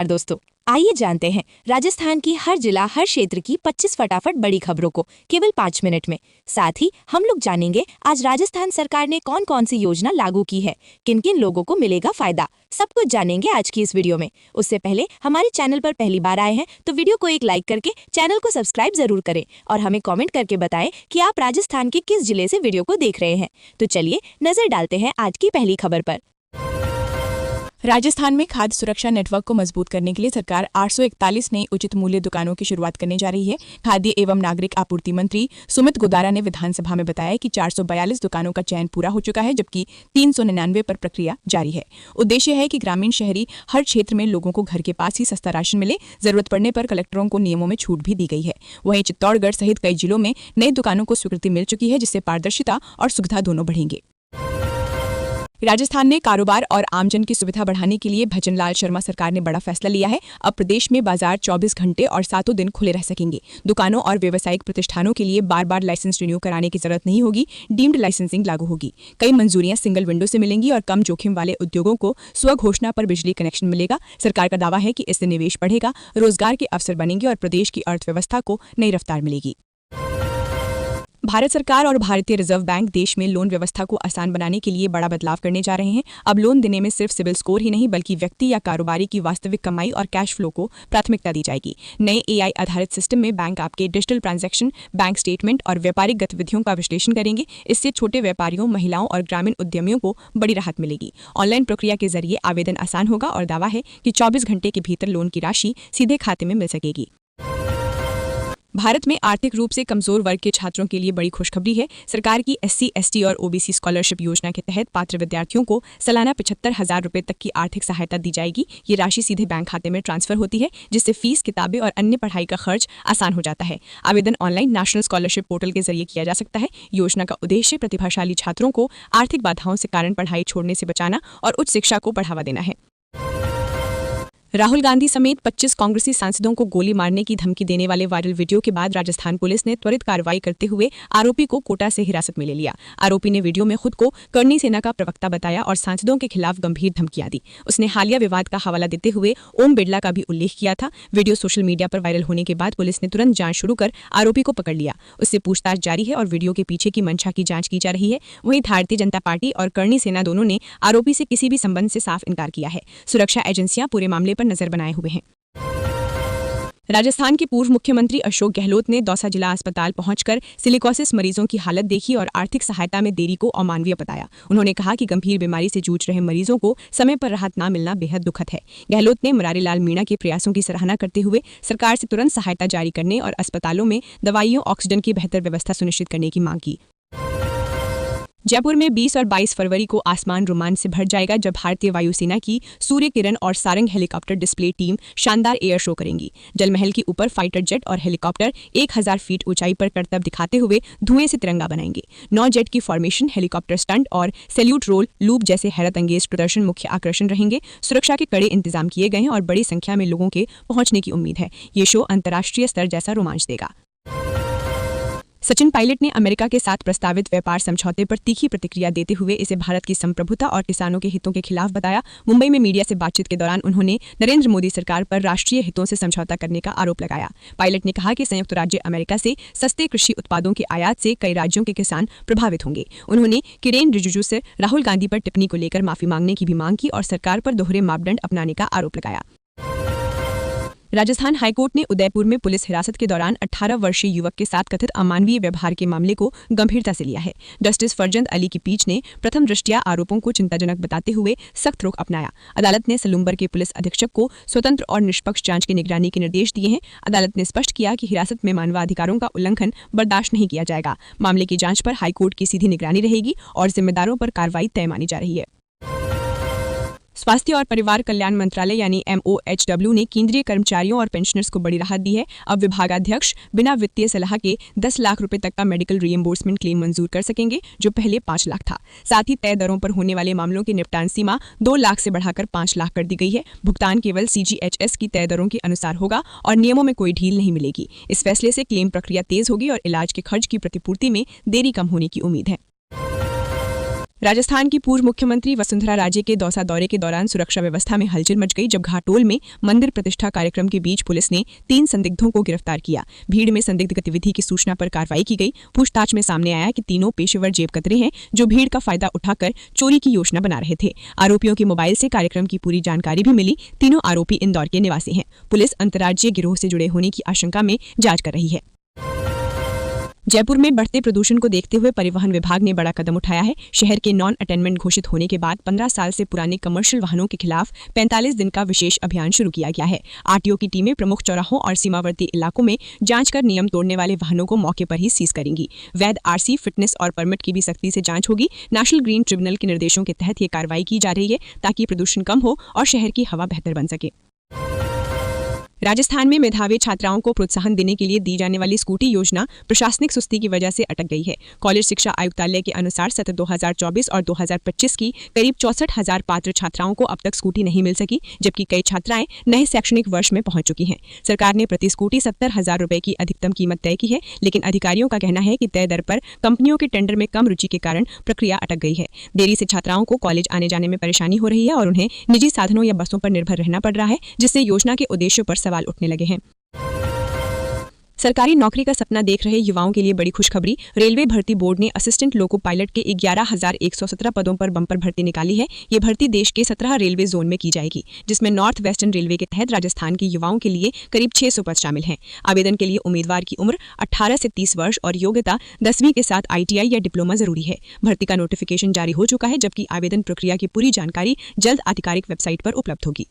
और दोस्तों, आइए जानते हैं राजस्थान की हर जिला हर क्षेत्र की 25 फटाफट बड़ी खबरों को केवल 5 मिनट में। साथ ही हम लोग जानेंगे आज राजस्थान सरकार ने कौन कौन सी योजना लागू की है, किन किन लोगों को मिलेगा फायदा, सब कुछ जानेंगे आज की इस वीडियो में। उससे पहले हमारे चैनल पर पहली बार आए हैं तो वीडियो को एक लाइक करके चैनल को सब्सक्राइब जरूर करें और हमें कॉमेंट करके बताएं कि आप राजस्थान के किस जिले से वीडियो को देख रहे हैं। तो चलिए नजर डालते हैं आज की पहली खबर पर। राजस्थान में खाद्य सुरक्षा नेटवर्क को मजबूत करने के लिए सरकार 841 नई उचित मूल्य दुकानों की शुरुआत करने जा रही है। खाद्य एवं नागरिक आपूर्ति मंत्री सुमित गोदारा ने विधानसभा में बताया कि 442 दुकानों का चयन पूरा हो चुका है, जबकि 399 पर प्रक्रिया जारी है। उद्देश्य है कि ग्रामीण शहरी हर क्षेत्र में लोगों को घर के पास ही सस्ता राशन मिले। जरूरत पड़ने पर कलेक्टरों को नियमों में छूट भी दी गई है। वहीं चित्तौड़गढ़ सहित कई जिलों में नई दुकानों को स्वीकृति मिल चुकी है, जिससे पारदर्शिता और सुविधा दोनों बढ़ेंगे। राजस्थान ने कारोबार और आमजन की सुविधा बढ़ाने के लिए भजनलाल शर्मा सरकार ने बड़ा फैसला लिया है। अब प्रदेश में बाजार 24 घंटे और 7 दिन खुले रह सकेंगे। दुकानों और व्यावसायिक प्रतिष्ठानों के लिए बार बार लाइसेंस रिन्यू कराने की जरूरत नहीं होगी। डीम्ड लाइसेंसिंग लागू होगी। कई मंजूरियां सिंगल विंडो से मिलेंगी और कम जोखिम वाले उद्योगों को स्वघोषणा पर बिजली कनेक्शन मिलेगा। सरकार का दावा है कि इससे निवेश बढ़ेगा, रोजगार के अवसर बनेंगे और प्रदेश की अर्थव्यवस्था को नई रफ्तार मिलेगी। भारत सरकार और भारतीय रिजर्व बैंक देश में लोन व्यवस्था को आसान बनाने के लिए बड़ा बदलाव करने जा रहे हैं। अब लोन देने में सिर्फ सिबिल स्कोर ही नहीं, बल्कि व्यक्ति या कारोबारी की वास्तविक कमाई और कैश फ्लो को प्राथमिकता दी जाएगी। नए AI आधारित सिस्टम में बैंक आपके डिजिटल ट्रांजैक्शन, बैंक स्टेटमेंट और व्यापारिक गतिविधियों का विश्लेषण करेंगे। इससे छोटे व्यापारियों, महिलाओं और ग्रामीण उद्यमियों को बड़ी राहत मिलेगी। ऑनलाइन प्रक्रिया के जरिए आवेदन आसान होगा और दावा है कि 24 घंटे के भीतर लोन की राशि सीधे खाते में मिल सकेगी। भारत में आर्थिक रूप से कमजोर वर्ग के छात्रों के लिए बड़ी खुशखबरी है। सरकार की SC, ST और OBC स्कॉलरशिप योजना के तहत पात्र विद्यार्थियों को सालाना 75,000 रुपये तक की आर्थिक सहायता दी जाएगी। ये राशि सीधे बैंक खाते में ट्रांसफर होती है, जिससे फीस, किताबें और अन्य पढ़ाई का खर्च आसान हो जाता है। आवेदन ऑनलाइन नेशनल स्कॉलरशिप पोर्टल के जरिए किया जा सकता है। योजना का उद्देश्य प्रतिभाशाली छात्रों को आर्थिक बाधाओं के कारण पढ़ाई छोड़ने से बचाना और उच्च शिक्षा को बढ़ावा देना है। राहुल गांधी समेत 25 कांग्रेसी सांसदों को गोली मारने की धमकी देने वाले वायरल वीडियो के बाद राजस्थान पुलिस ने त्वरित कार्रवाई करते हुए आरोपी को कोटा से हिरासत में ले लिया। आरोपी ने वीडियो में खुद को करनी सेना का प्रवक्ता बताया और सांसदों के खिलाफ गंभीर धमकियां दी। उसने हालिया विवाद का हवाला देते हुए ओम बिरला का भी उल्लेख किया था। वीडियो सोशल मीडिया पर वायरल होने के बाद पुलिस ने तुरंत जांच शुरू कर आरोपी को पकड़ लिया। उससे पूछताछ जारी है और वीडियो के पीछे की मंशा की जांच की जा रही है। वहीं भारतीय जनता पार्टी और करनी सेना दोनों ने आरोपी से किसी भी संबंध से साफ इनकार किया है। सुरक्षा एजेंसियां पूरे मामले पर नजर बनाए हुए हैं। राजस्थान के पूर्व मुख्यमंत्री अशोक गहलोत ने दौसा जिला अस्पताल पहुंचकर सिलिकोसिस मरीजों की हालत देखी और आर्थिक सहायता में देरी को अमानवीय बताया। उन्होंने कहा कि गंभीर बीमारी से जूझ रहे मरीजों को समय पर राहत न मिलना बेहद दुखद है। गहलोत ने मुरारी लाल मीणा के प्रयासों की सराहना करते हुए सरकार से तुरंत सहायता जारी करने और अस्पतालों में दवाइयों, ऑक्सीजन की बेहतर व्यवस्था सुनिश्चित करने की मांग की। जयपुर में 20 और 22 फरवरी को आसमान रोमांच से भर जाएगा, जब भारतीय वायुसेना की सूर्य किरण और सारंग हेलीकॉप्टर डिस्प्ले टीम शानदार एयर शो करेंगी। जलमहल के ऊपर फाइटर जेट और हेलीकॉप्टर 1000 फीट ऊंचाई पर करतब दिखाते हुए धुएं से तिरंगा बनाएंगे। 9 जेट की फॉर्मेशन, हेलीकॉप्टर स्टंट और सैल्यूट रोल लूप जैसे हैरत अंगेज प्रदर्शन मुख्य आकर्षण रहेंगे। सुरक्षा के कड़े इंतजाम किए गए हैं और बड़ी संख्या में लोगों के पहुंचने की उम्मीद है। ये शो अंतर्राष्ट्रीय स्तर जैसा रोमांच देगा। सचिन पायलट ने अमेरिका के साथ प्रस्तावित व्यापार समझौते पर तीखी प्रतिक्रिया देते हुए इसे भारत की संप्रभुता और किसानों के हितों के खिलाफ बताया। मुंबई में मीडिया से बातचीत के दौरान उन्होंने नरेंद्र मोदी सरकार पर राष्ट्रीय हितों से समझौता करने का आरोप लगाया। पायलट ने कहा कि संयुक्त राज्य अमेरिका से सस्ते कृषि उत्पादों के आयात से कई राज्यों के किसान प्रभावित होंगे। उन्होंने किरेन रिजिजू से राहुल गांधी पर टिप्पणी को लेकर माफी मांगने की भी मांग की और सरकार पर दोहरे मापदंड अपनाने का आरोप लगाया। राजस्थान हाईकोर्ट ने उदयपुर में पुलिस हिरासत के दौरान 18 वर्षीय युवक के साथ कथित अमानवीय व्यवहार के मामले को गंभीरता से लिया है। जस्टिस फरजंद अली की पीठ ने प्रथम दृष्टया आरोपों को चिंताजनक बताते हुए सख्त रुख अपनाया। अदालत ने सलूम्बर के पुलिस अधीक्षक को स्वतंत्र और निष्पक्ष जांच की निगरानी के निर्देश दिए हैं। अदालत ने स्पष्ट किया कि हिरासत में मानवाधिकारों का उल्लंघन बर्दाश्त नहीं किया जाएगा। मामले की जांच पर हाईकोर्ट की सीधी निगरानी रहेगी और जिम्मेदारों पर कार्रवाई तय मानी जा रही है। स्वास्थ्य और परिवार कल्याण मंत्रालय यानी MOHW ने केंद्रीय कर्मचारियों और पेंशनर्स को बड़ी राहत दी है। अब विभागाध्यक्ष बिना वित्तीय सलाह के 10 लाख रुपए तक का मेडिकल रीइंबर्समेंट क्लेम मंजूर कर सकेंगे, जो पहले 5 लाख था। साथ ही तय दरों पर होने वाले मामलों की निपटान सीमा 2 लाख से बढ़ाकर 5 लाख कर दी गई है। भुगतान केवल CGHS की तय दरों के अनुसार होगा और नियमों में कोई ढील नहीं मिलेगी। इस फैसले से क्लेम प्रक्रिया तेज होगी और इलाज के खर्च की प्रतिपूर्ति में देरी कम होने की उम्मीद है। राजस्थान की पूर्व मुख्यमंत्री वसुंधरा राजे के दौसा दौरे के दौरान सुरक्षा व्यवस्था में हलचल मच गई जब घाटोल में मंदिर प्रतिष्ठा कार्यक्रम के बीच पुलिस ने 3 संदिग्धों को गिरफ्तार किया। भीड़ में संदिग्ध गतिविधि की सूचना पर कार्रवाई की गई। पूछताछ में सामने आया कि तीनों पेशेवर जेब कतरे हैं जो भीड़ का फायदा उठाकर चोरी की योजना बना रहे थे। आरोपियों के मोबाइल से कार्यक्रम की पूरी जानकारी भी मिली। तीनों आरोपी इंदौर के निवासी हैं। पुलिस अंतर्राज्यीय गिरोह से जुड़े होने की आशंका में जांच कर रही है। जयपुर में बढ़ते प्रदूषण को देखते हुए परिवहन विभाग ने बड़ा कदम उठाया है। शहर के नॉन अटेनमेंट घोषित होने के बाद 15 साल से पुराने कमर्शियल वाहनों के खिलाफ 45 दिन का विशेष अभियान शुरू किया गया है। आरटीओ की टीमें प्रमुख चौराहों और सीमावर्ती इलाकों में जांच कर नियम तोड़ने वाले वाहनों को मौके पर ही सीज करेंगी। वैध आरसी, फिटनेस और परमिट की भी सख्ती से जांच होगी। नेशनल ग्रीन ट्रिब्यूनल के निर्देशों के तहत ये कार्रवाई की जा रही है ताकि प्रदूषण कम हो और शहर की हवा बेहतर बन सके। राजस्थान में मेधावी छात्राओं को प्रोत्साहन देने के लिए दी जाने वाली स्कूटी योजना प्रशासनिक सुस्ती की वजह से अटक गई है। कॉलेज शिक्षा आयुक्तालय के अनुसार सत्र 2024 और 2025 की करीब 64,000 पात्र छात्राओं को अब तक स्कूटी नहीं मिल सकी, जबकि कई छात्राएं नए शैक्षणिक वर्ष में पहुंच चुकी हैं। सरकार ने प्रति स्कूटी 70,000 रुपए की अधिकतम कीमत तय की है, लेकिन अधिकारियों का कहना है कि तय दर पर कंपनियों के टेंडर में कम रुचि के कारण प्रक्रिया अटक गई है। देरी से छात्राओं को कॉलेज आने जाने में परेशानी हो रही है और उन्हें निजी साधनों या बसों पर निर्भर रहना पड़ रहा है, जिससे योजना के उद्देश्यों पर सवाल उठने लगे हैं। सरकारी नौकरी का सपना देख रहे युवाओं के लिए बड़ी खुशखबरी। रेलवे भर्ती बोर्ड ने असिस्टेंट लोको पायलट के 11,117 पदों पर बंपर भर्ती निकाली है। ये भर्ती देश के 17 रेलवे जोन में की जाएगी, जिसमें नॉर्थ वेस्टर्न रेलवे के तहत राजस्थान के युवाओं के लिए करीब 600 पद शामिल हैं। आवेदन के लिए उम्मीदवार की उम्र 18 से 30 वर्ष और योग्यता 10वीं के साथ ITI या डिप्लोमा जरूरी है। भर्ती का नोटिफिकेशन जारी हो चुका है, जबकि आवेदन प्रक्रिया की पूरी जानकारी जल्द आधिकारिक वेबसाइट पर उपलब्ध होगी।